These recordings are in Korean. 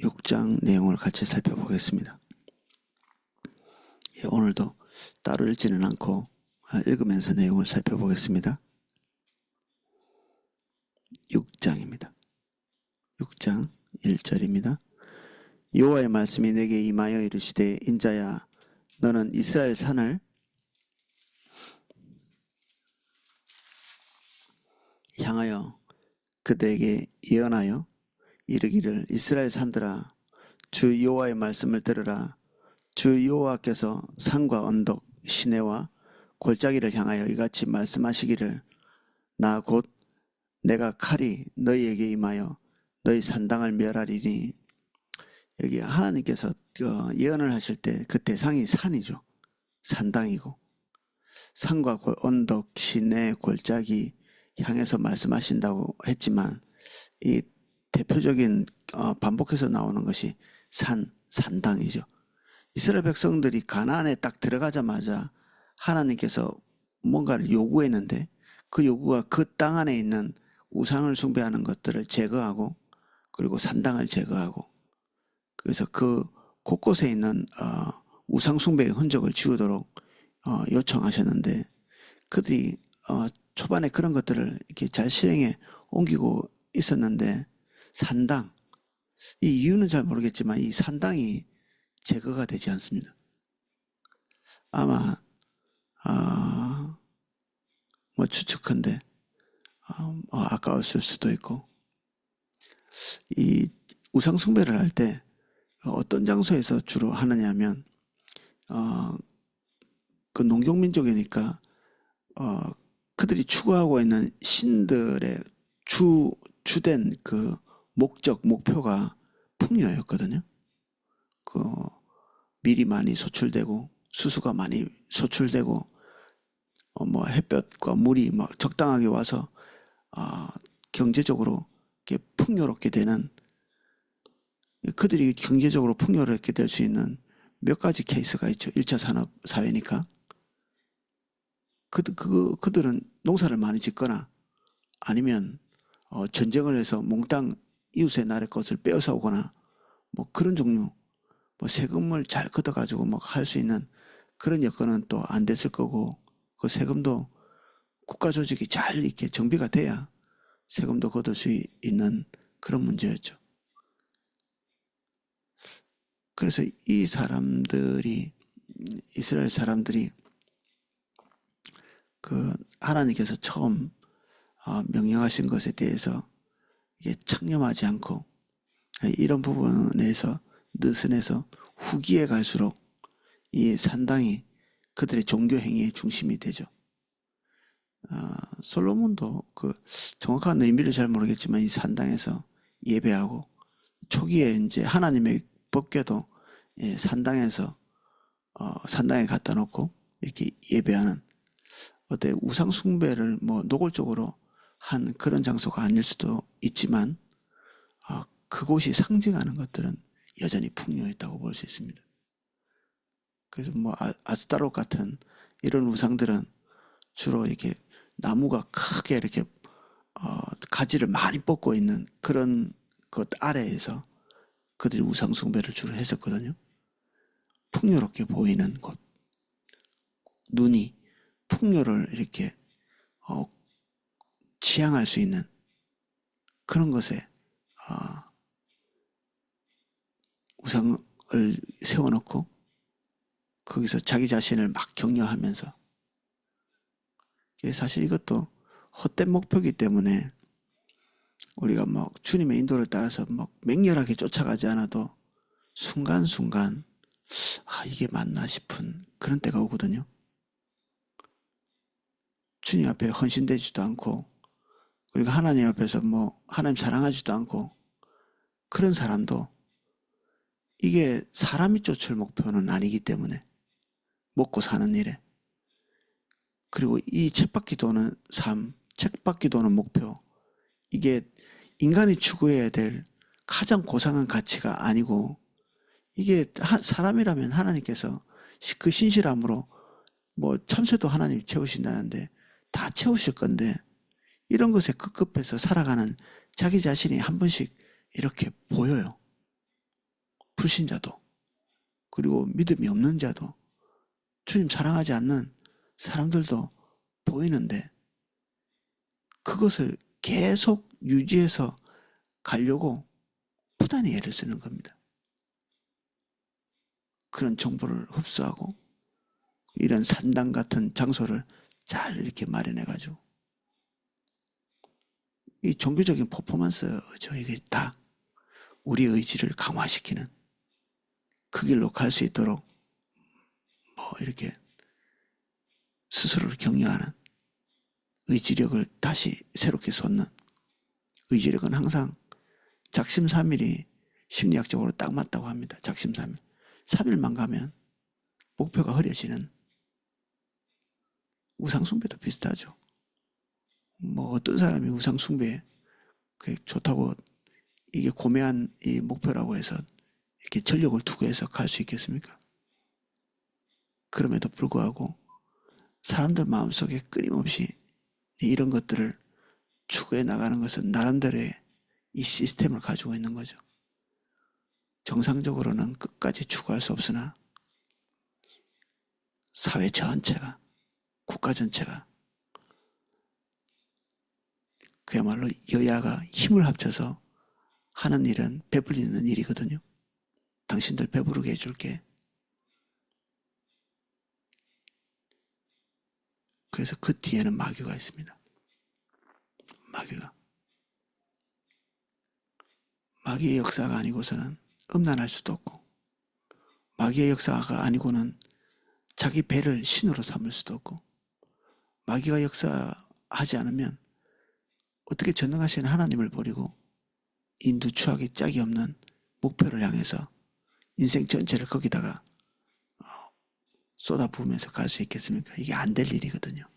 6장 내용을 같이 살펴보겠습니다. 오늘도 따로 읽지는 않고 읽으면서 내용을 살펴보겠습니다. 6장입니다. 6장 1절입니다. 여호와의 말씀이 내게 임하여 이르시되 인자야 너는 이스라엘 산을 향하여 그들에게 예언하여 이르기를 이스라엘 산들아 주 여호와의 말씀을 들으라. 주 여호와께서 산과 언덕 시내와 골짜기를 향하여 이같이 말씀하시기를 나 곧 내가 칼이 너희에게 임하여 너희 산당을 멸하리니. 여기 하나님께서 예언을 하실 때 그 대상이 산이죠. 산당이고 산과 언덕 시내 골짜기 향해서 말씀하신다고 했지만 이 대표적인 반복해서 나오는 것이 산당이죠. 이스라엘 백성들이 가나안에 딱 들어가자마자 하나님께서 뭔가를 요구했는데 그 요구가 그 땅 안에 있는 우상을 숭배하는 것들을 제거하고 그리고 산당을 제거하고 그래서 그 곳곳에 있는 우상 숭배의 흔적을 지우도록 요청하셨는데 그들이 초반에 그런 것들을 이렇게 잘 실행에 옮기고 있었는데 산당, 이 이유는 잘 모르겠지만 이 산당이 제거가 되지 않습니다. 아마 뭐 추측컨대 아까웠을 수도 있고 이 우상 숭배를 할 때 어떤 장소에서 주로 하느냐면 그 농경민족이니까 그들이 추구하고 있는 신들의 주된 그 목표가 풍요였거든요. 그 밀이 많이 소출되고 수수가 많이 소출되고 뭐 햇볕과 물이 막 적당하게 와서 경제적으로 이렇게 풍요롭게 되는, 그들이 경제적으로 풍요롭게 될 수 있는 몇 가지 케이스가 있죠. 1차 산업 사회니까. 그들은 농사를 많이 짓거나 아니면 전쟁을 해서 몽땅 이웃의 나라의 것을 빼앗아 오거나 뭐 그런 종류, 뭐 세금을 잘 걷어가지고 뭐 할 수 있는 그런 여건은 또 안 됐을 거고, 그 세금도 국가 조직이 잘 이렇게 정비가 돼야 세금도 걷을 수 있는 그런 문제였죠. 그래서 이 사람들이, 이스라엘 사람들이 그 하나님께서 처음 명령하신 것에 대해서 이게 창념하지 않고 이런 부분에서 느슨해서 후기에 갈수록 이 산당이 그들의 종교 행위의 중심이 되죠. 솔로몬도 그 정확한 의미를 잘 모르겠지만 이 산당에서 예배하고, 초기에 이제 하나님의 법궤도 산당에서 산당에 갖다 놓고 이렇게 예배하는, 어때 우상 숭배를 뭐 노골적으로 한 그런 장소가 아닐 수도 있지만 그곳이 상징하는 것들은 여전히 풍요했다고 볼 수 있습니다. 그래서 뭐 아스타롯 같은 이런 우상들은 주로 이렇게 나무가 크게 이렇게 가지를 많이 뻗고 있는 그런 것 아래에서 그들이 우상 숭배를 주로 했었거든요. 풍요롭게 보이는 곳, 눈이 풍요를 이렇게 지향할 수 있는 그런 것에 우상을 세워놓고 거기서 자기 자신을 막 격려하면서, 사실 이것도 헛된 목표이기 때문에 우리가 뭐 주님의 인도를 따라서 막 맹렬하게 쫓아가지 않아도 순간순간 이게 맞나 싶은 그런 때가 오거든요. 주님 앞에 헌신되지도 않고 그리고 하나님 앞에서 뭐 하나님 사랑하지도 않고 그런 사람도 이게 사람이 쫓을 목표는 아니기 때문에, 먹고 사는 일에, 그리고 이 쳇바퀴 도는 삶, 쳇바퀴 도는 목표, 이게 인간이 추구해야 될 가장 고상한 가치가 아니고, 이게 사람이라면 하나님께서 그 신실함으로 뭐 참새도 하나님이 채우신다는데 다 채우실 건데, 이런 것에 급급해서 살아가는 자기 자신이 한 번씩 이렇게 보여요. 불신자도 그리고 믿음이 없는 자도 주님 사랑하지 않는 사람들도 보이는데 그것을 계속 유지해서 가려고 부단히 애를 쓰는 겁니다. 그런 정보를 흡수하고 이런 산당 같은 장소를 잘 이렇게 마련해가지고 이 종교적인 퍼포먼스죠. 이게 다 우리 의지를 강화시키는 그 길로 갈 수 있도록 뭐 이렇게 스스로를 격려하는 의지력을 다시 새롭게 솟는 의지력은 항상 작심삼일이 심리학적으로 딱 맞다고 합니다. 작심삼일. 3일만 가면 목표가 흐려지는 우상숭배도 비슷하죠. 뭐 어떤 사람이 우상숭배 그게 좋다고 이게 고매한 이 목표라고 해서 이렇게 전력을 투구해서 갈 수 있겠습니까? 그럼에도 불구하고 사람들 마음속에 끊임없이 이런 것들을 추구해 나가는 것은 나름대로의 이 시스템을 가지고 있는 거죠. 정상적으로는 끝까지 추구할 수 없으나 사회 전체가 국가 전체가 그야말로 여야가 힘을 합쳐서 하는 일은 배불리는 일이거든요. 당신들 배부르게 해줄게. 그래서 그 뒤에는 마귀가 있습니다. 마귀의 역사가 아니고서는 음란할 수도 없고 마귀의 역사가 아니고는 자기 배를 신으로 삼을 수도 없고 마귀가 역사하지 않으면 어떻게 전능하신 하나님을 버리고 이 누추하게 짝이 없는 목표를 향해서 인생 전체를 거기다가 쏟아부으면서 갈 수 있겠습니까? 이게 안 될 일이거든요.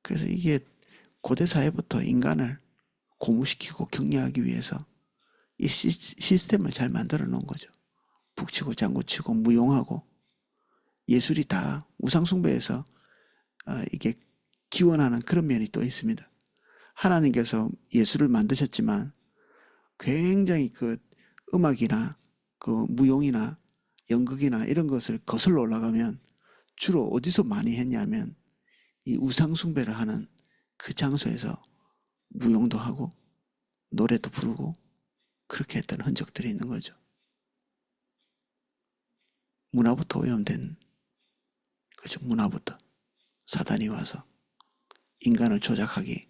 그래서 이게 고대 사회부터 인간을 고무시키고 격려하기 위해서 이 시스템을 잘 만들어 놓은 거죠. 북치고 장구치고 무용하고 예술이 다 우상숭배에서 이게 기원하는 그런 면이 또 있습니다. 하나님께서 예술을 만드셨지만 굉장히 그 음악이나 그 무용이나 연극이나 이런 것을 거슬러 올라가면 주로 어디서 많이 했냐면 이 우상숭배를 하는 그 장소에서 무용도 하고 노래도 부르고 그렇게 했던 흔적들이 있는 거죠. 문화부터 오염된 거죠. 문화부터 사단이 와서 인간을 조작하기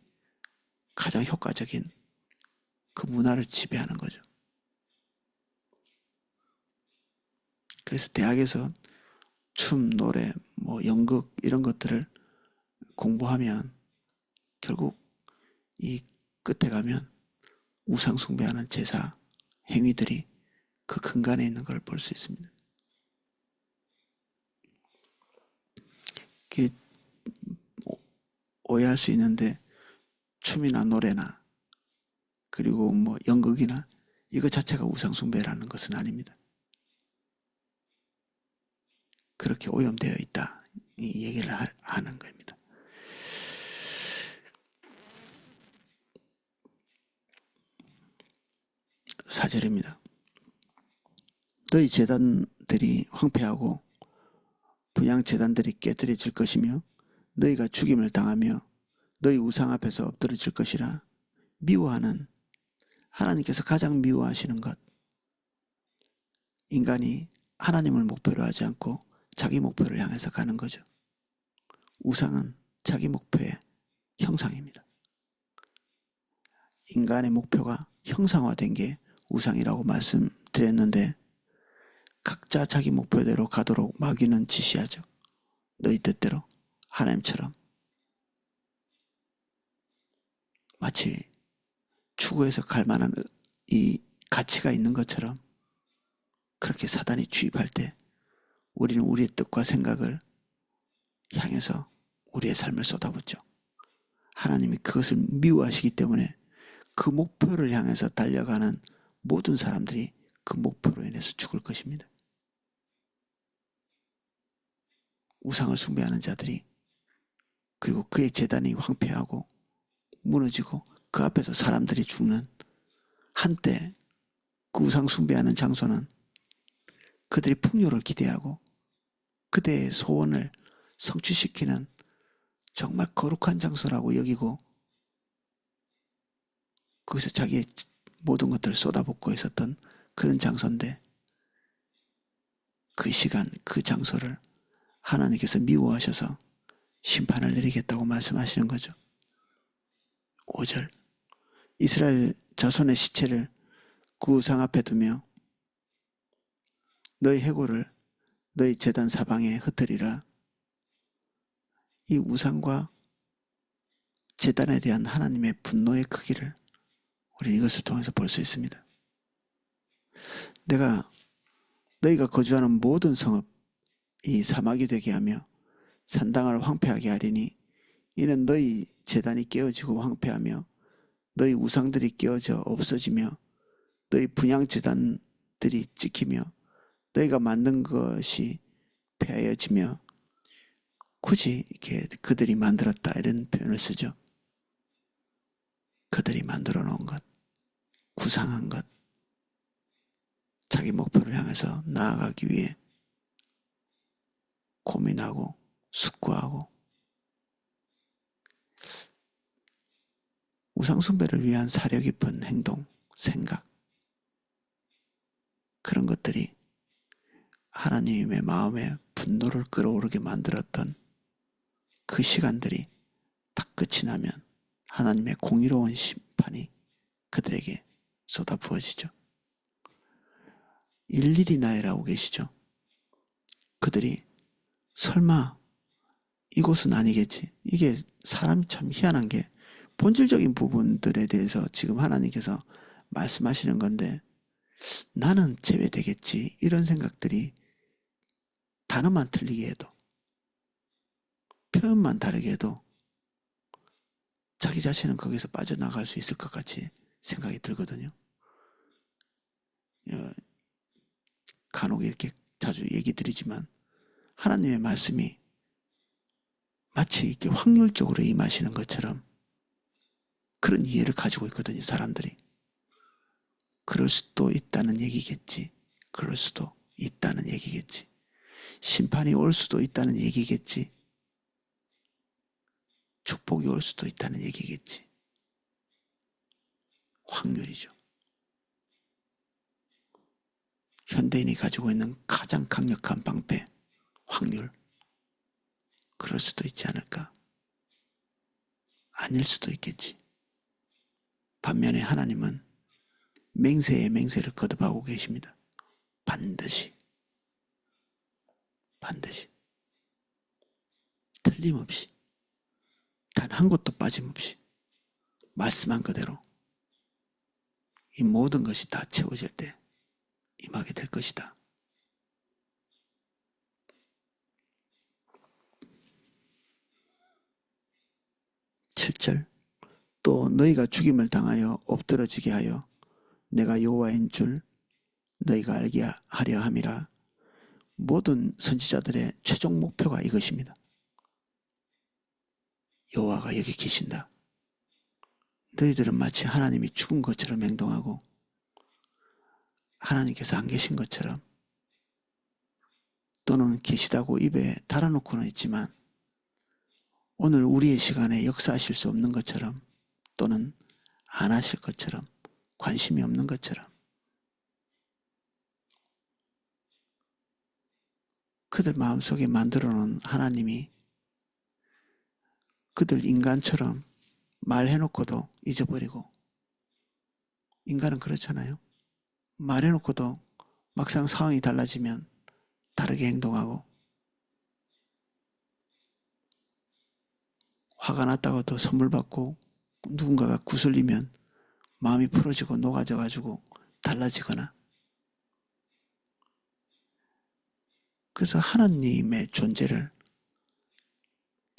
가장 효과적인 그 문화를 지배하는 거죠. 그래서 대학에서 춤, 노래, 뭐 연극 이런 것들을 공부하면 결국 이 끝에 가면 우상 숭배하는 제사 행위들이 그 근간에 있는 걸 볼 수 있습니다. 이게 오해할 수 있는데 춤이나 노래나 그리고 뭐 연극이나 이거 자체가 우상 숭배라는 것은 아닙니다. 그렇게 오염되어 있다 이 얘기를 하는 겁니다. 사절입니다. 너희 제단들이 황폐하고 분향 제단들이 깨뜨려질 것이며 너희가 죽임을 당하며 너희 우상 앞에서 엎드러질 것이라. 미워하는 하나님께서 가장 미워하시는 것 인간이 하나님을 목표로 하지 않고 자기 목표를 향해서 가는 거죠. 우상은 자기 목표의 형상입니다. 인간의 목표가 형상화된 게 우상이라고 말씀드렸는데 각자 자기 목표대로 가도록 마귀는 지시하죠. 너희 뜻대로 하나님처럼 마치 추구해서 갈 만한 이 가치가 있는 것처럼 그렇게 사단이 주입할 때 우리는 우리의 뜻과 생각을 향해서 우리의 삶을 쏟아붓죠. 하나님이 그것을 미워하시기 때문에 그 목표를 향해서 달려가는 모든 사람들이 그 목표로 인해서 죽을 것입니다. 우상을 숭배하는 자들이 그리고 그의 제단이 황폐하고 무너지고 그 앞에서 사람들이 죽는 한때 그 우상 숭배하는 장소는 그들이 풍요를 기대하고 그대의 소원을 성취시키는 정말 거룩한 장소라고 여기고 거기서 자기의 모든 것들을 쏟아붓고 있었던 그런 장소인데 그 시간 그 장소를 하나님께서 미워하셔서 심판을 내리겠다고 말씀하시는 거죠. 5절 이스라엘 자손의 시체를 그 우상 앞에 두며 너희 해골을 너희 제단 사방에 흩으리라. 이 우상과 제단에 대한 하나님의 분노의 크기를 우리는 이것을 통해서 볼 수 있습니다. 내가 너희가 거주하는 모든 성읍 이 사막이 되게 하며 산당을 황폐하게 하리니 이는 너희 제단이 깨어지고 황폐하며 너희 우상들이 깨어져 없어지며 너희 분향 제단들이 찍히며 너희가 만든 것이 폐하여지며 굳이 이렇게 그들이 만들었다 이런 표현을 쓰죠. 그들이 만들어 놓은 것, 구상한 것, 자기 목표를 향해서 나아가기 위해 고민하고 숙고하고 우상숭배를 위한 사려 깊은 행동, 생각 그런 것들이 하나님의 마음에 분노를 끌어오르게 만들었던 그 시간들이 딱 끝이 나면 하나님의 공의로운 심판이 그들에게 쏟아부어지죠. 일일이 나열하고 계시죠. 그들이 설마 이곳은 아니겠지. 이게 사람이 참 희한한 게 본질적인 부분들에 대해서 지금 하나님께서 말씀하시는 건데 나는 제외되겠지 이런 생각들이 단어만 틀리게 해도 표현만 다르게 해도 자기 자신은 거기서 빠져나갈 수 있을 것 같이 생각이 들거든요. 간혹 이렇게 자주 얘기 드리지만 하나님의 말씀이 마치 이렇게 확률적으로 임하시는 것처럼 그런 이해를 가지고 있거든요. 사람들이. 그럴 수도 있다는 얘기겠지. 그럴 수도 있다는 얘기겠지. 심판이 올 수도 있다는 얘기겠지. 축복이 올 수도 있다는 얘기겠지. 확률이죠. 현대인이 가지고 있는 가장 강력한 방패, 확률. 그럴 수도 있지 않을까? 아닐 수도 있겠지. 반면에 하나님은 맹세에 맹세를 거듭하고 계십니다. 반드시 틀림없이 단 한 곳도 빠짐없이 말씀한 그대로 이 모든 것이 다 채워질 때 임하게 될 것이다. (7절) 또 너희가 죽임을 당하여 엎드러지게 하여 내가 여호와인 줄 너희가 알게 하려 함이라. 모든 선지자들의 최종 목표가 이것입니다. 여호와가 여기 계신다. 너희들은 마치 하나님이 죽은 것처럼 행동하고 하나님께서 안 계신 것처럼 또는 계시다고 입에 달아놓고는 있지만 오늘 우리의 시간에 역사하실 수 없는 것처럼 또는 안 하실 것처럼 관심이 없는 것처럼 그들 마음속에 만들어 놓은 하나님이 그들 인간처럼 말해놓고도 잊어버리고 인간은 그렇잖아요. 말해놓고도 막상 상황이 달라지면 다르게 행동하고 화가 났다고도 선물 받고 누군가가 구슬리면 마음이 풀어지고 녹아져 가지고 달라지거나 그래서 하나님의 존재를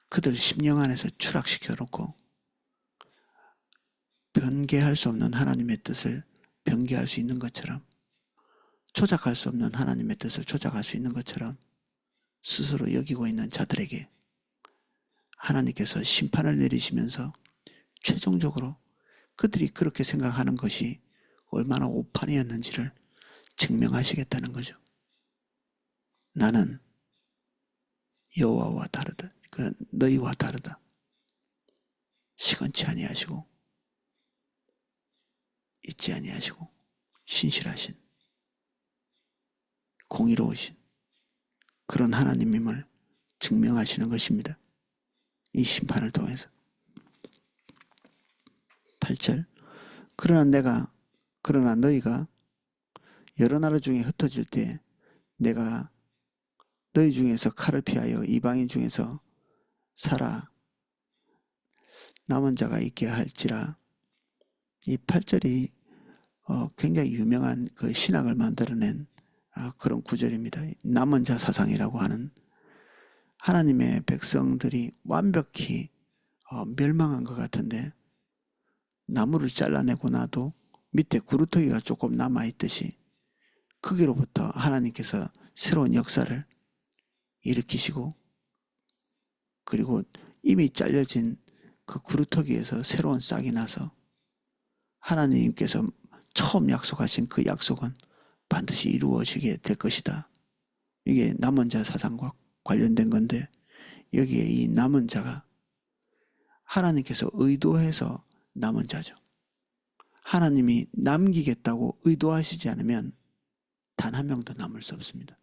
그들 심령 안에서 추락시켜 놓고 변개할 수 없는 하나님의 뜻을 변개할 수 있는 것처럼 조작할 수 없는 하나님의 뜻을 조작할 수 있는 것처럼 스스로 여기고 있는 자들에게 하나님께서 심판을 내리시면서 최종적으로 그들이 그렇게 생각하는 것이 얼마나 오판이었는지를 증명하시겠다는 거죠. 나는 여호와와 다르다. 그 너희와 다르다. 시건치 아니하시고 잊지 아니하시고 신실하신 공의로우신 그런 하나님임을 증명하시는 것입니다. 이 심판을 통해서. 8절 그러나 너희가 여러 나라 중에 흩어질 때 내가 너희 중에서 칼을 피하여 이방인 중에서 살아 남은 자가 있게 할지라. 이 8절이 굉장히 유명한 그 신학을 만들어낸 그런 구절입니다. 남은 자 사상이라고 하는 하나님의 백성들이 완벽히 멸망한 것 같은데 나무를 잘라내고 나도 밑에 구루터기가 조금 남아있듯이 거기로부터 하나님께서 새로운 역사를 일으키시고 그리고 이미 잘려진 그 구루터기에서 새로운 싹이 나서 하나님께서 처음 약속하신 그 약속은 반드시 이루어지게 될 것이다. 이게 남은 자 사상과 관련된 건데 여기에 이 남은 자가 하나님께서 의도해서 남은 자죠. 하나님이 남기겠다고 의도하시지 않으면 단 한 명도 남을 수 없습니다.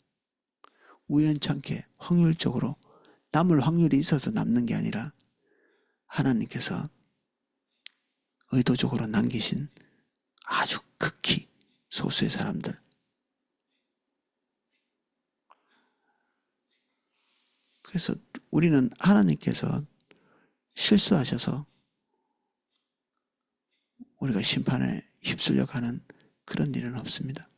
우연찮게 확률적으로 남을 확률이 있어서 남는 게 아니라 하나님께서 의도적으로 남기신 아주 극히 소수의 사람들. 그래서 우리는 하나님께서 실수하셔서 우리가 심판에 휩쓸려 가는 그런 일은 없습니다.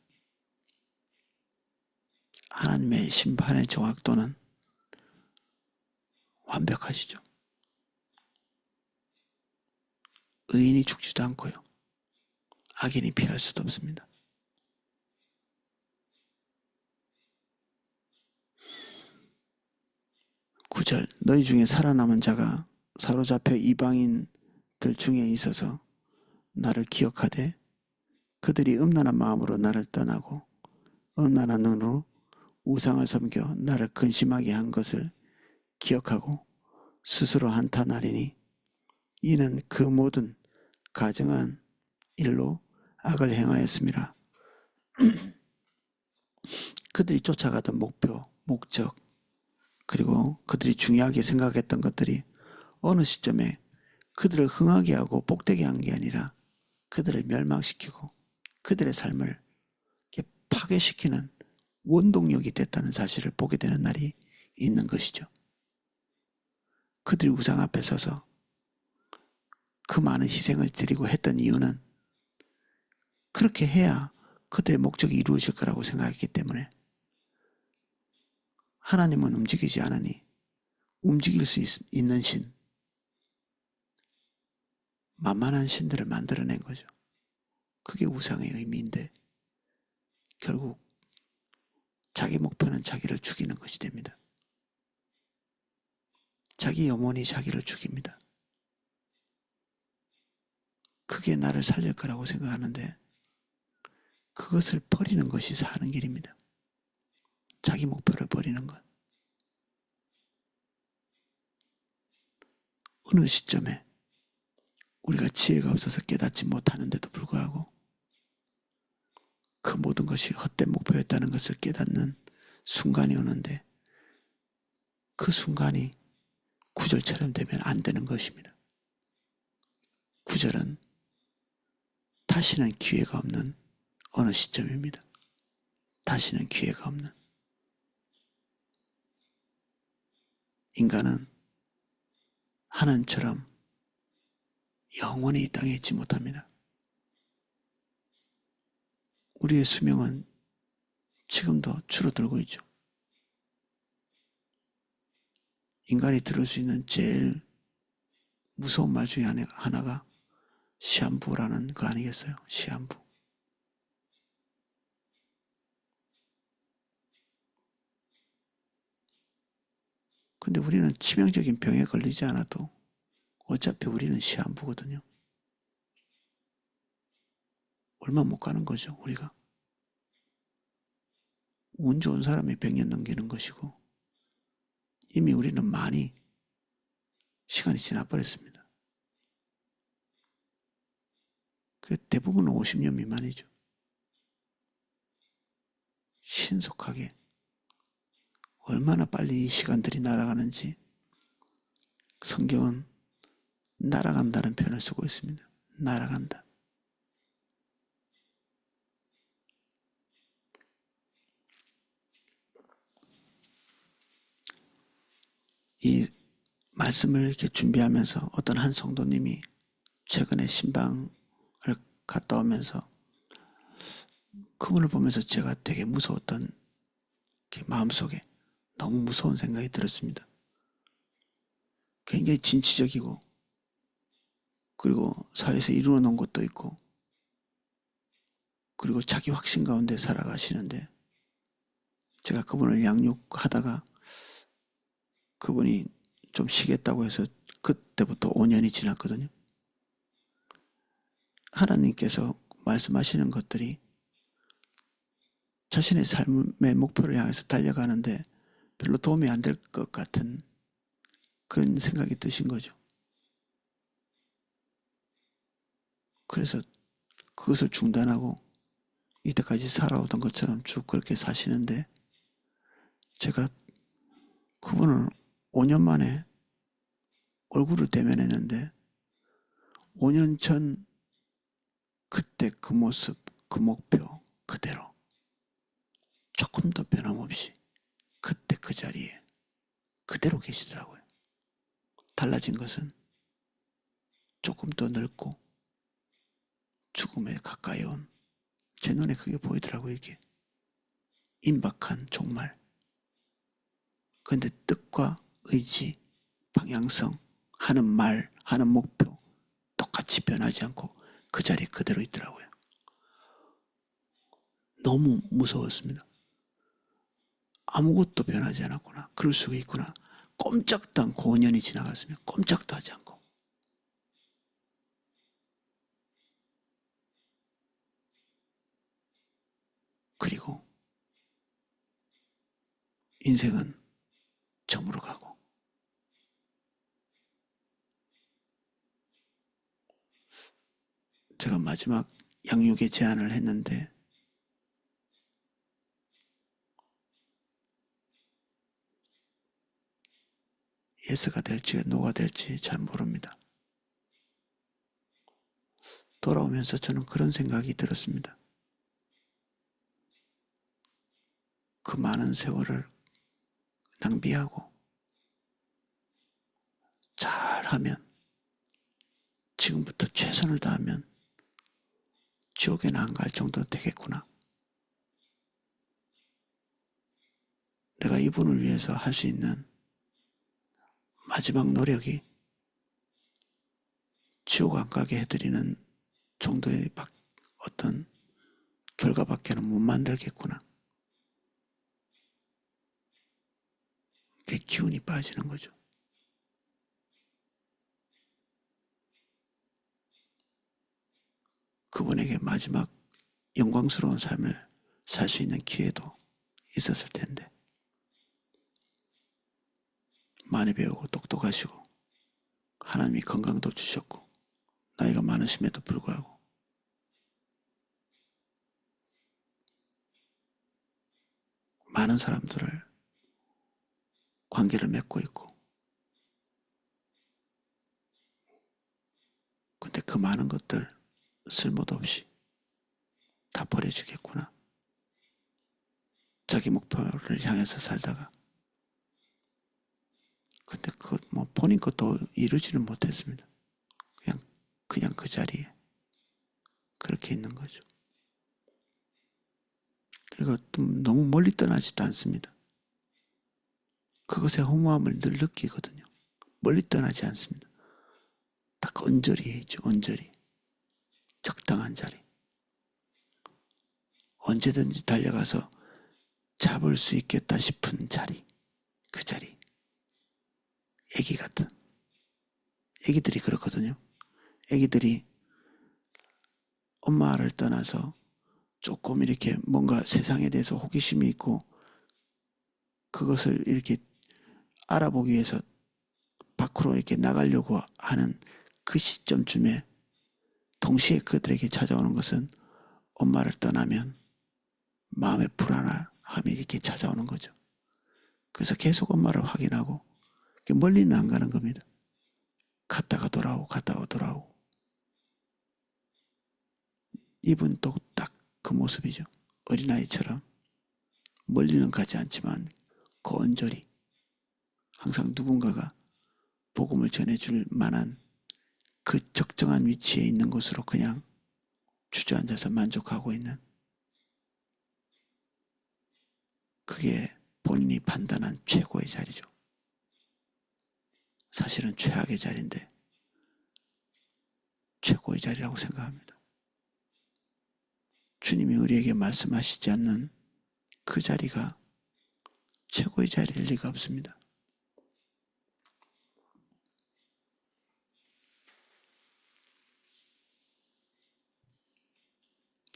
하나님의 심판의 정확도는 완벽하시죠. 의인이 죽지도 않고요. 악인이 피할 수도 없습니다. 구절 너희 중에 살아남은 자가 사로잡혀 이방인들 중에 있어서 나를 기억하되 그들이 음란한 마음으로 나를 떠나고 음란한 눈으로 우상을 섬겨 나를 근심하게 한 것을 기억하고 스스로 한탄하리니 이는 그 모든 가증한 일로 악을 행하였습니다. 그들이 쫓아가던 목표, 목적 그리고 그들이 중요하게 생각했던 것들이 어느 시점에 그들을 흥하게 하고 복되게 한 게 아니라 그들을 멸망시키고 그들의 삶을 파괴시키는 원동력이 됐다는 사실을 보게 되는 날이 있는 것이죠. 그들이 우상 앞에 서서 그 많은 희생을 드리고 했던 이유는 그렇게 해야 그들의 목적이 이루어질 거라고 생각했기 때문에 하나님은 움직이지 않으니 움직일 수 있는 신, 만만한 신들을 만들어낸 거죠. 그게 우상의 의미인데 결국 자기 목표는 자기를 죽이는 것이 됩니다. 자기 영혼이 자기를 죽입니다. 그게 나를 살릴 거라고 생각하는데 그것을 버리는 것이 사는 길입니다. 자기 목표를 버리는 것. 어느 시점에 우리가 지혜가 없어서 깨닫지 못하는데도 불구하고 그 모든 것이 헛된 목표였다는 것을 깨닫는 순간이 오는데 그 순간이 구절처럼 되면 안 되는 것입니다. 구절은 다시는 기회가 없는 어느 시점입니다. 다시는 기회가 없는. 인간은 하나님처럼 영원히 이 땅에 있지 못합니다. 우리의 수명은 지금도 줄어들고 있죠. 인간이 들을 수 있는 제일 무서운 말 중에 하나가 시한부라는 거 아니겠어요? 시한부. 근데 우리는 치명적인 병에 걸리지 않아도 어차피 우리는 시한부거든요. 얼마 못 가는 거죠, 우리가. 운 좋은 사람이 100년 넘기는 것이고 이미 우리는 많이 시간이 지나버렸습니다. 대부분은 50년 미만이죠. 신속하게 얼마나 빨리 이 시간들이 날아가는지 성경은 날아간다는 표현을 쓰고 있습니다. 날아간다. 이 말씀을 이렇게 준비하면서 어떤 한 성도님이 최근에 신방을 갔다 오면서 그분을 보면서 제가 되게 무서웠던 마음속에 너무 무서운 생각이 들었습니다. 굉장히 진취적이고 그리고 사회에서 이루어 놓은 것도 있고 그리고 자기 확신 가운데 살아가시는데 제가 그분을 양육하다가 그분이 좀 쉬겠다고 해서 그때부터 5년이 지났거든요. 하나님께서 말씀하시는 것들이 자신의 삶의 목표를 향해서 달려가는데 별로 도움이 안 될 것 같은 그런 생각이 드신 거죠. 그래서 그것을 중단하고 이때까지 살아오던 것처럼 쭉 그렇게 사시는데 제가 그분을 5년 만에 얼굴을 대면했는데 5년 전 그때 그 모습, 그 목표 그대로 조금 더 변함없이 그때 그 자리에 그대로 계시더라고요. 달라진 것은 조금 더 늙고 죽음에 가까이 온 제 눈에 그게 보이더라고요. 이게 임박한 종말. 그런데 뜻과 의지, 방향성, 하는 말, 하는 목표 똑같이 변하지 않고 그 자리에 그대로 있더라고요. 너무 무서웠습니다. 아무것도 변하지 않았구나. 그럴 수가 있구나. 꼼짝도 않고 5년이 지나갔으면 꼼짝도 하지 않고. 그리고 인생은 저물어 가고. 제가 마지막 양육의 제안을 했는데 예스가 될지 노가 될지 잘 모릅니다. 돌아오면서 저는 그런 생각이 들었습니다. 그 많은 세월을 낭비하고 잘하면 지금부터 최선을 다하면 지옥에는 안 갈 정도 되겠구나. 내가 이분을 위해서 할 수 있는 마지막 노력이 지옥 안 가게 해드리는 정도의 어떤 결과밖에는 못 만들겠구나. 그게 기운이 빠지는 거죠. 그분에게 마지막 영광스러운 삶을 살 수 있는 기회도 있었을 텐데 많이 배우고 똑똑하시고 하나님이 건강도 주셨고 나이가 많으심에도 불구하고 많은 사람들을 관계를 맺고 있고 근데 그 많은 것들 쓸모도 없이 다 버려지겠구나. 자기 목표를 향해서 살다가 근데 그 뭐 본인 것도 이루지는 못했습니다. 그냥 그 자리에 그렇게 있는 거죠. 그리고 너무 멀리 떠나지도 않습니다. 그것의 허무함을 늘 느끼거든요. 멀리 떠나지 않습니다. 딱 언저리에 있죠. 언저리. 적당한 자리. 언제든지 달려가서 잡을 수 있겠다 싶은 자리. 그 자리. 애기 같은. 애기들이 그렇거든요. 애기들이 엄마를 떠나서 조금 이렇게 뭔가 세상에 대해서 호기심이 있고 그것을 이렇게 알아보기 위해서 밖으로 이렇게 나가려고 하는 그 시점쯤에 동시에 그들에게 찾아오는 것은 엄마를 떠나면 마음의 불안함이 이렇게 찾아오는 거죠. 그래서 계속 엄마를 확인하고 멀리는 안 가는 겁니다. 갔다가 돌아오고 갔다가 돌아오고. 이분 또 딱 그 모습이죠. 어린아이처럼 멀리는 가지 않지만 건조리 항상 누군가가 복음을 전해줄 만한 그 적정한 위치에 있는 곳으로 그냥 주저앉아서 만족하고 있는, 그게 본인이 판단한 최고의 자리죠. 사실은 최악의 자리인데 최고의 자리라고 생각합니다. 주님이 우리에게 말씀하시지 않는 그 자리가 최고의 자리일 리가 없습니다.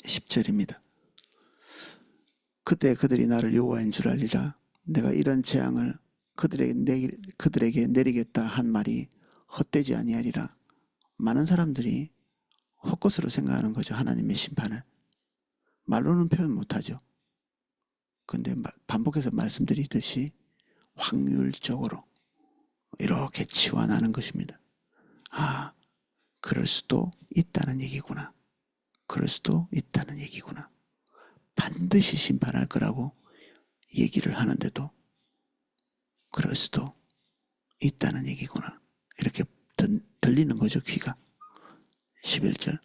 10절입니다. 그때 그들이 나를 여호와인 줄 알리라. 내가 이런 재앙을 그들에게 내리겠다 한 말이 헛되지 아니하리라. 많은 사람들이 헛것으로 생각하는 거죠. 하나님의 심판을. 말로는 표현 못하죠. 그런데 반복해서 말씀드리듯이 확률적으로 이렇게 치환하는 것입니다. 아, 그럴 수도 있다는 얘기구나. 그럴 수도 있다는 얘기구나. 반드시 심판할 거라고 얘기를 하는데도 그럴 수도 있다는 얘기구나. 이렇게 들리는 거죠, 귀가. 11절.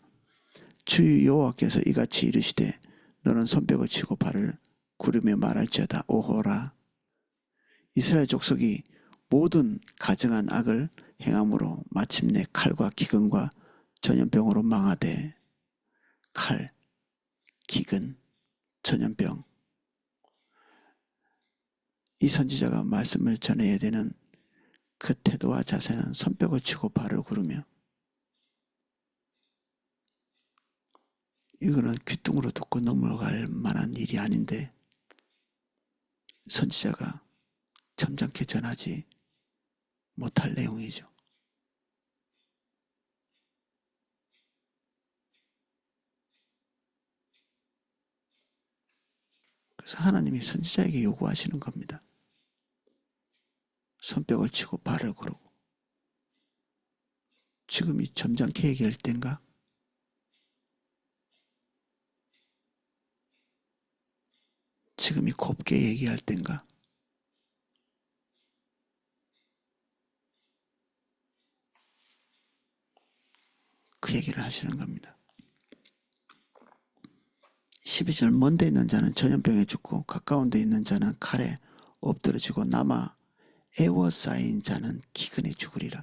주 여호와께서 이같이 이르시되 너는 손뼉을 치고 발을 구르며 말할지어다. 오호라. 이스라엘 족속이 모든 가증한 악을 행함으로 마침내 칼과 기근과 전염병으로 망하되. 칼, 기근, 전염병. 이 선지자가 말씀을 전해야 되는 그 태도와 자세는 손뼉을 치고 발을 구르며, 이거는 귀뚱으로 듣고 넘어갈 만한 일이 아닌데 선지자가 점잖게 전하지 못할 내용이죠. 그래서 하나님이 선지자에게 요구하시는 겁니다. 손뼉을 치고 발을 구르고. 지금이 점잖게 얘기할 때인가? 지금이 곱게 얘기할 때인가? 그 얘기를 하시는 겁니다. 12절. 먼데 있는 자는 전염병에 죽고 가까운 데 있는 자는 칼에 엎드러지고 남아 애워싸인 자는 기근에 죽으리라.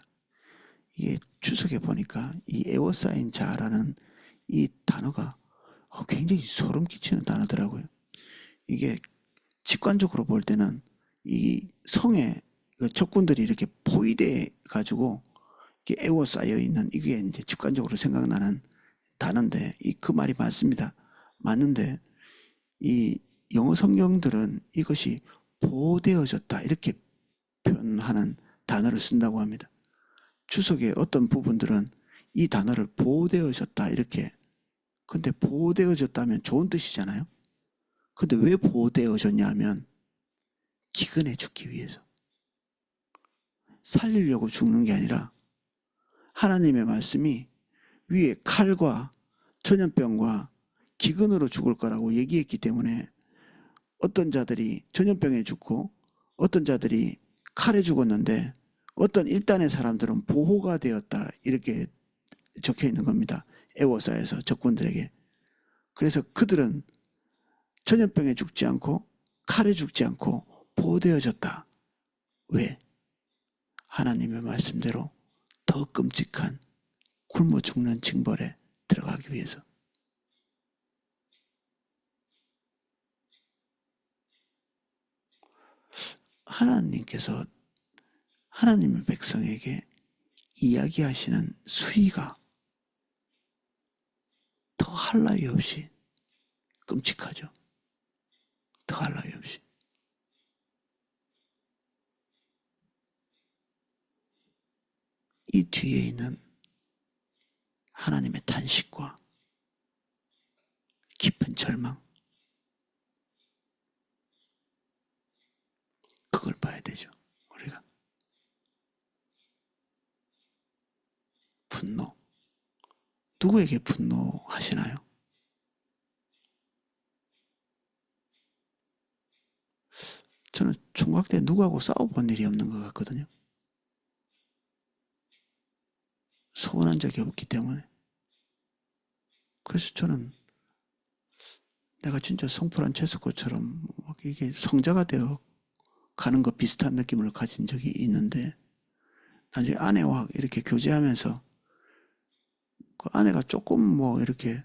이게 추석에 보니까 이 애워싸인 자라는 이 단어가 굉장히 소름 끼치는 단어더라고요. 이게 직관적으로 볼 때는 이 성에 적군들이 이렇게 포위돼 가지고 애워싸여 있는, 이게 이제 직관적으로 생각나는 단어인데 그 말이 맞습니다. 맞는데 이 영어 성경들은 이것이 보호되어졌다 이렇게 표현하는 단어를 쓴다고 합니다. 추석의 어떤 부분들은 이 단어를 보호되어졌다 이렇게. 근데 보호되어졌다면 좋은 뜻이잖아요. 근데 왜 보호되어졌냐 하면 기근에 죽기 위해서. 살리려고 죽는 게 아니라 하나님의 말씀이 위에 칼과 전염병과 기근으로 죽을 거라고 얘기했기 때문에 어떤 자들이 전염병에 죽고 어떤 자들이 칼에 죽었는데 어떤 일단의 사람들은 보호가 되었다 이렇게 적혀 있는 겁니다. 애워싸여서 적군들에게. 그래서 그들은 전염병에 죽지 않고 칼에 죽지 않고 보호되어졌다. 왜? 하나님의 말씀대로 더 끔찍한 굶어 죽는 징벌에 들어가기 위해서. 하나님께서 하나님의 백성에게 이야기하시는 수위가 더 더할 나위 없이 끔찍하죠. 더할 나위 없이. 이 뒤에 있는 하나님의 탄식과 깊은 절망, 그걸 봐야 되죠. 우리가 분노, 누구에게 분노하시나요? 저는 총각 때 누구하고 싸워본 일이 없는 것 같거든요. 서운한 적이 없기 때문에. 그래서 저는 내가 진짜 성프란 체스코처럼 이게 성자가 되어 가는 것 비슷한 느낌을 가진 적이 있는데, 나중에 아내와 이렇게 교제하면서 그 아내가 조금 뭐 이렇게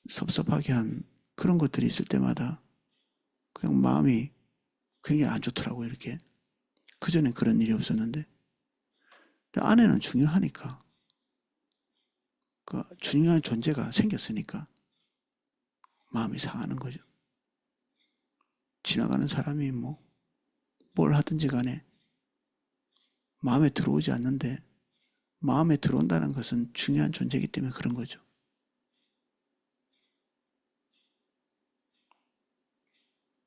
섭섭하게 한 그런 것들이 있을 때마다 그냥 마음이 굉장히 안 좋더라고요. 이렇게 그전엔 그런 일이 없었는데, 근데 아내는 중요하니까, 그 중요한 존재가 생겼으니까 마음이 상하는 거죠. 지나가는 사람이 뭐 뭘 하든지 간에 마음에 들어오지 않는데, 마음에 들어온다는 것은 중요한 존재이기 때문에 그런 거죠.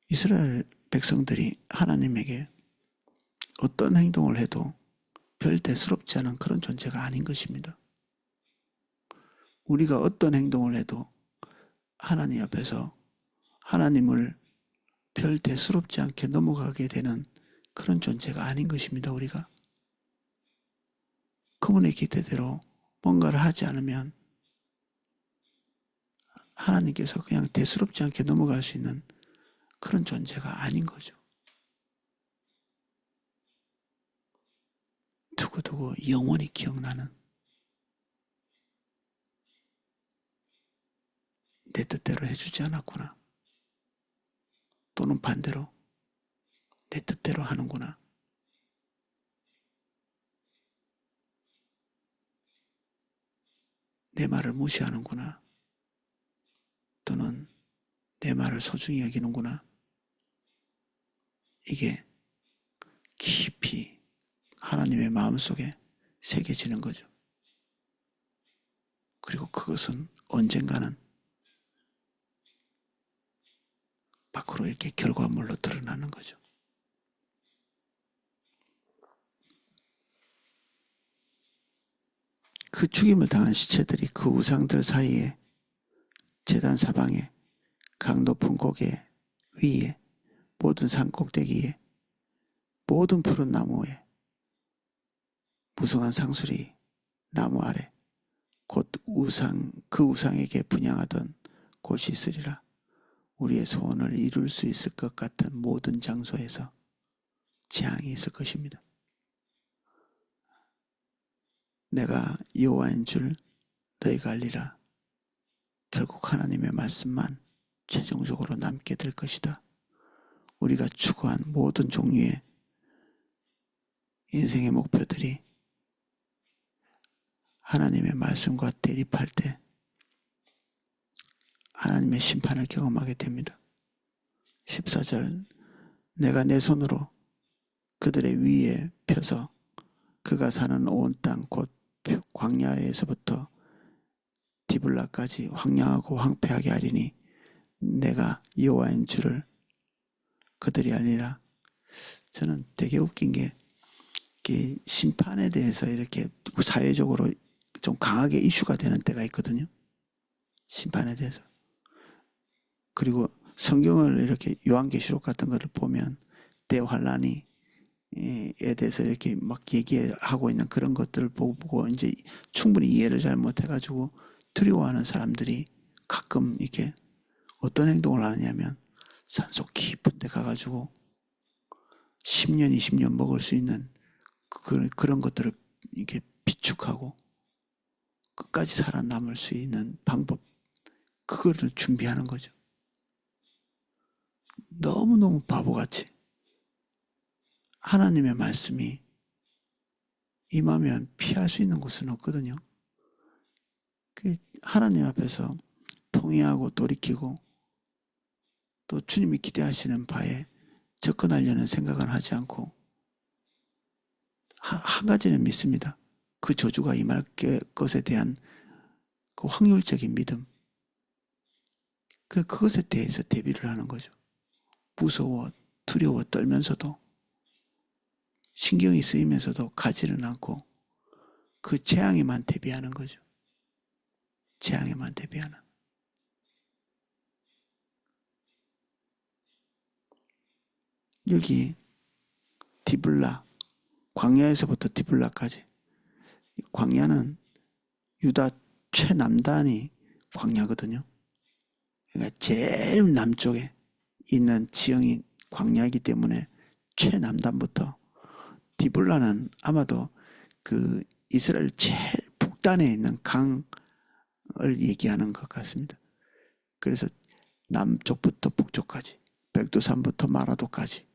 이스라엘 백성들이 하나님에게 어떤 행동을 해도 별 대수롭지 않은 그런 존재가 아닌 것입니다. 우리가 어떤 행동을 해도 하나님 앞에서 하나님을 별 대수롭지 않게 넘어가게 되는 그런 존재가 아닌 것입니다. 우리가 그분의 기대대로 뭔가를 하지 않으면 하나님께서 그냥 대수롭지 않게 넘어갈 수 있는 그런 존재가 아닌 거죠. 두고두고 영원히 기억나는, 내 뜻대로 해주지 않았구나, 또는 반대로 내 뜻대로 하는구나, 내 말을 무시하는구나, 또는 내 말을 소중히 여기는구나. 이게 깊이 하나님의 마음속에 새겨지는 거죠. 그리고 그것은 언젠가는 밖으로 이렇게 결과물로 드러나는 거죠. 그 죽임을 당한 시체들이 그 우상들 사이에, 제단 사방에, 강 높은 고개 위에, 모든 산 꼭대기에, 모든 푸른 나무에, 무성한 상수리 나무 아래, 곧 그 우상에게 분향하던 곳이 있으리라. 우리의 소원을 이룰 수 있을 것 같은 모든 장소에서 재앙이 있을 것입니다. 내가 여호와인 줄 너희가 알리라. 결국 하나님의 말씀만 최종적으로 남게 될 것이다. 우리가 추구한 모든 종류의 인생의 목표들이 하나님의 말씀과 대립할 때 하나님의 심판을 경험하게 됩니다. 14절, 내가 내 손으로 그들의 위에 펴서 그가 사는 온 땅 곧 광야에서부터 디블라까지 황량하고 황폐하게 하리니 내가 여호와인 줄을 그들이 알리라. 저는 되게 웃긴 게 심판에 대해서 이렇게 사회적으로 좀 강하게 이슈가 되는 때가 있거든요. 심판에 대해서. 그리고 성경을 이렇게 요한계시록 같은 것을 보면 대환란이 에 대해서 이렇게 막 얘기하고 있는 그런 것들을 보고 이제 충분히 이해를 잘 못해가지고 두려워하는 사람들이 가끔 이렇게 어떤 행동을 하느냐면 산속 깊은 데 가가지고 10년, 20년 먹을 수 있는 그런 것들을 이렇게 비축하고 끝까지 살아남을 수 있는 방법, 그거를 준비하는 거죠. 너무너무 바보같이 하나님의 말씀이 임하면 피할 수 있는 곳은 없거든요. 하나님 앞에서 통회하고 돌이키고 또 주님이 기대하시는 바에 접근하려는 생각은 하지 않고 한 가지는 믿습니다. 그 저주가 임할 것에 대한 그 확률적인 믿음. 그것에 대해서 대비를 하는 거죠. 무서워, 두려워 떨면서도 신경이 쓰이면서도 가지는 않고 그 재앙에만 대비하는 거죠. 재앙에만 대비하는. 여기 디블라, 광야에서부터 디블라까지. 광야는 유다 최남단이 광야거든요. 그러니까 제일 남쪽에 있는 지형이 광야이기 때문에 최남단부터 디블라는 아마도 그 이스라엘 북단에 있는 강을 얘기하는 것 같습니다. 그래서 남쪽부터 북쪽까지, 백두산부터 마라도까지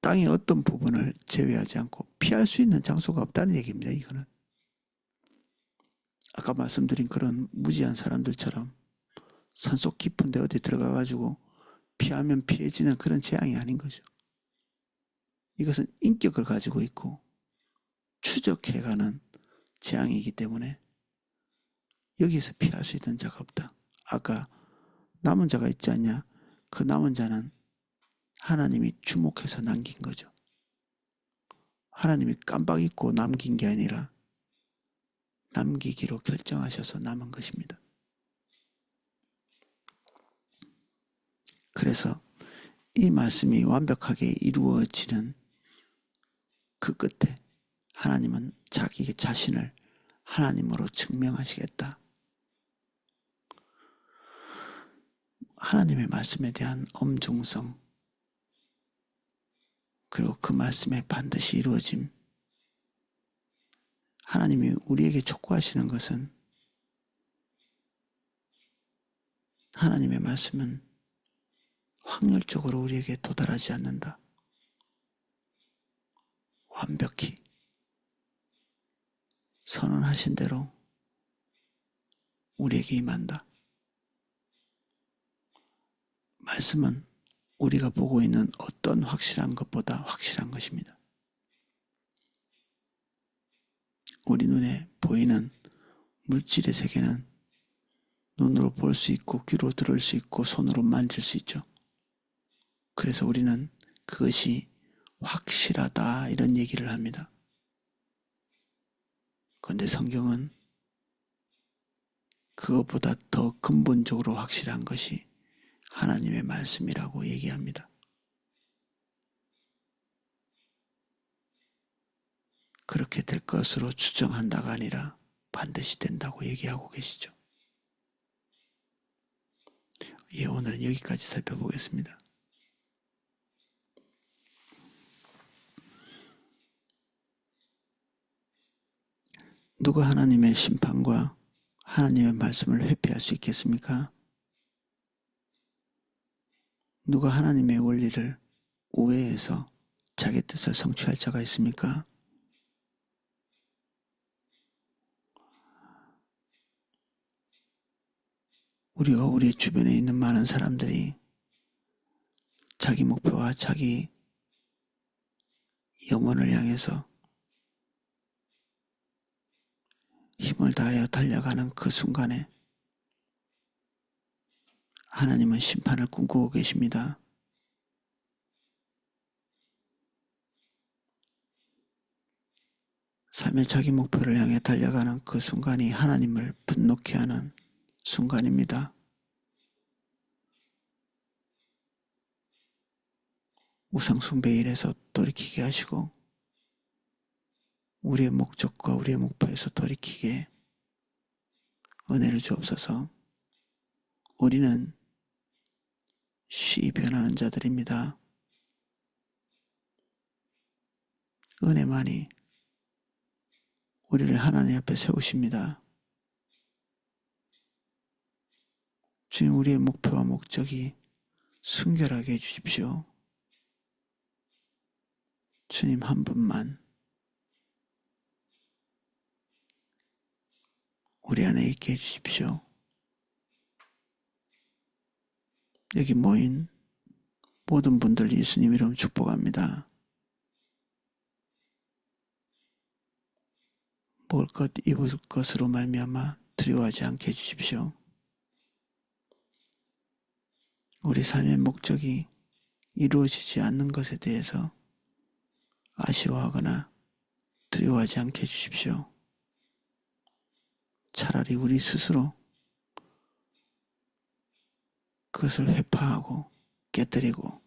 땅의 어떤 부분을 제외하지 않고 피할 수 있는 장소가 없다는 얘기입니다. 이거는 아까 말씀드린 그런 무지한 사람들처럼 산속 깊은 데 어디 들어가가지고 피하면 피해지는 그런 재앙이 아닌 거죠. 이것은 인격을 가지고 있고 추적해가는 재앙이기 때문에 여기에서 피할 수 있는 자가 없다. 아까 남은 자가 있지 않냐? 그 남은 자는 하나님이 주목해서 남긴 거죠. 하나님이 깜빡 잊고 남긴 게 아니라 남기기로 결정하셔서 남은 것입니다. 그래서 이 말씀이 완벽하게 이루어지는 그 끝에 하나님은 자기 자신을 하나님으로 증명하시겠다. 하나님의 말씀에 대한 엄중성, 그리고 그 말씀에 반드시 이루어짐. 하나님이 우리에게 촉구하시는 것은 하나님의 말씀은 확률적으로 우리에게 도달하지 않는다. 완벽히 선언하신 대로 우리에게 임한다. 말씀은 우리가 보고 있는 어떤 확실한 것보다 확실한 것입니다. 우리 눈에 보이는 물질의 세계는 눈으로 볼 수 있고 귀로 들을 수 있고 손으로 만질 수 있죠. 그래서 우리는 그것이 확실하다 이런 얘기를 합니다. 그런데 성경은 그것보다 더 근본적으로 확실한 것이 하나님의 말씀이라고 얘기합니다. 그렇게 될 것으로 추정한다가 아니라 반드시 된다고 얘기하고 계시죠. 예, 오늘은 여기까지 살펴보겠습니다. 누가 하나님의 심판과 하나님의 말씀을 회피할 수 있겠습니까? 누가 하나님의 원리를 우회해서 자기 뜻을 성취할 자가 있습니까? 우리가 우리 주변에 있는 많은 사람들이 자기 목표와 자기 영혼을 향해서 힘을 다하여 달려가는 그 순간에 하나님은 심판을 꿈꾸고 계십니다. 삶의 자기 목표를 향해 달려가는 그 순간이 하나님을 분노케 하는 순간입니다. 우상숭배 일에서 돌이키게 하시고 우리의 목적과 우리의 목표에서 돌이키게 은혜를 주옵소서. 우리는 쉬이 변하는 자들입니다. 은혜만이 우리를 하나님 앞에 세우십니다. 주님, 우리의 목표와 목적이 순결하게 해주십시오. 주님 한 분만 우리 안에 있게 해주십시오. 여기 모인 모든 분들 예수님 이름 축복합니다. 먹을 것, 입을 것으로 말미암아 두려워하지 않게 해주십시오. 우리 삶의 목적이 이루어지지 않는 것에 대해서 아쉬워하거나 두려워하지 않게 해주십시오. 차라리 우리 스스로 그것을 회파하고 깨뜨리고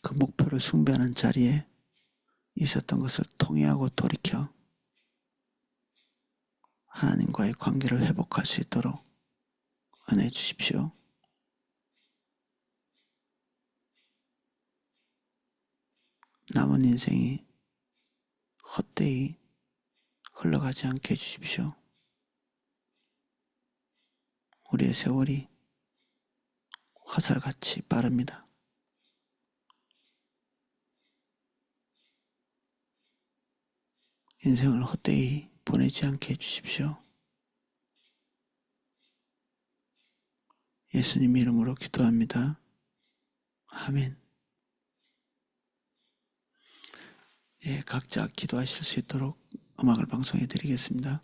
그 목표를 숭배하는 자리에 있었던 것을 통회하고 돌이켜 하나님과의 관계를 회복할 수 있도록 은혜 주십시오. 남은 인생이 헛되이 흘러가지 않게 해주십시오. 우리의 세월이 화살같이 빠릅니다. 인생을 헛되이 보내지 않게 해주십시오. 예수님 이름으로 기도합니다. 아멘. 예, 각자 기도하실 수 있도록 음악을 방송해 드리겠습니다.